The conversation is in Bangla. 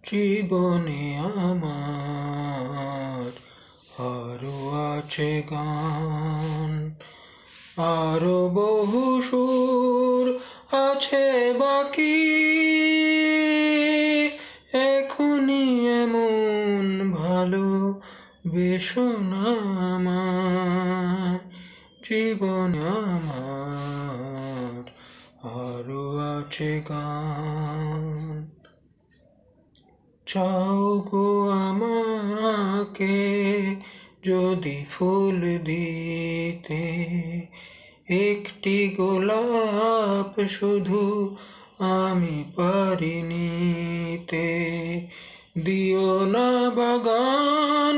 জীবনে আমার আরো আছে গান, আরো বহু সুর আছে বাকি। এখনই এমন ভালো বেসো না আমায়, জীবনে আমার আরো আছে গান। চাও গো আমাকে যদি ফুল দিতে, একটি গোলাপ শুধু আমি পারি নিতে। দিও না বাগান